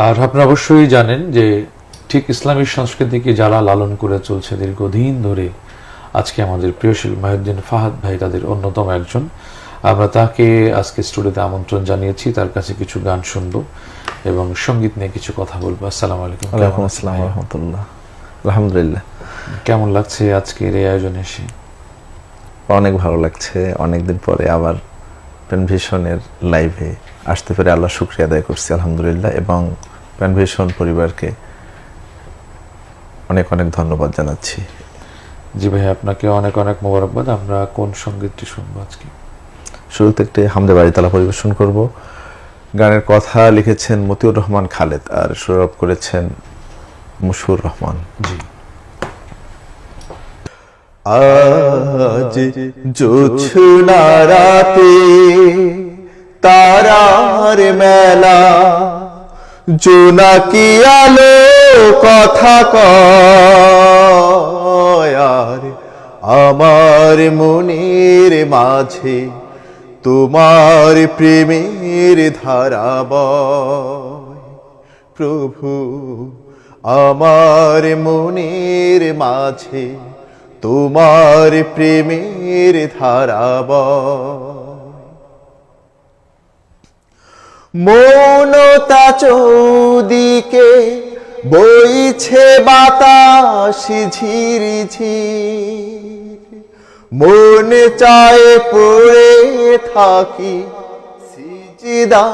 আর আপনারা অবশ্যই জানেন যে ঠিক ইসলামী সংস্কৃতিকে যারা লালন করে চলছে দীর্ঘদিন ধরে, আজকে আমাদের প্রিয় শিল্পী মাহিউদ্দিন ফাহাদ ভাই তাদের অন্যতম একজন। আমরা তাকে আজকে স্টুডিওতে আমন্ত্রণ জানিয়েছি, তার কাছে কিছু গান শুনবো এবং সঙ্গীত নিয়ে কিছু কথা বলবো। আসসালামু আলাইকুম। ওয়ালাইকুম আসসালাম ওয়া রাহমাতুল্লাহ। আলহামদুলিল্লাহ। কেমন লাগছে আজকের এই আয়োজনে এসে? অনেক ভালো লাগছে, অনেকদিন পরে আবার প্যানভিশনের লাইভে আসতে পেরে আল্লাহ শুকরিয়া আদায় করছি আলহামদুলিল্লাহ, এবং প্যানভিশন পরিবারকে অনেক অনেক ধন্যবাদ জানাচ্ছি। জি ভাই, আপনাকে অনেক অনেক মোবারকবাদ। আমরা কোন সঙ্গীতটি শুনবো আজকে? শুরুতে একটি হামদে বাড়িতালা পরিবেশন করব। গানের কথা লিখেছেন মতিউর রহমান খালেদ আর সুরারোপ করেছেন মুশফুর রহমান। জি। আজ জোছনা রাতে তারার মেলা, জোনাকি আলো কথা কয়, আর আমার মনের মাঝে তোমার প্রেমের ধারা বয়। প্রভু, আমার মনের মাঝে তোমার প্রেমের ধারা বয়। মৌনতা চৌদিকে বইছে বাতাস ঝিরঝির, মন চায় পড়ে থাকি সিজদা।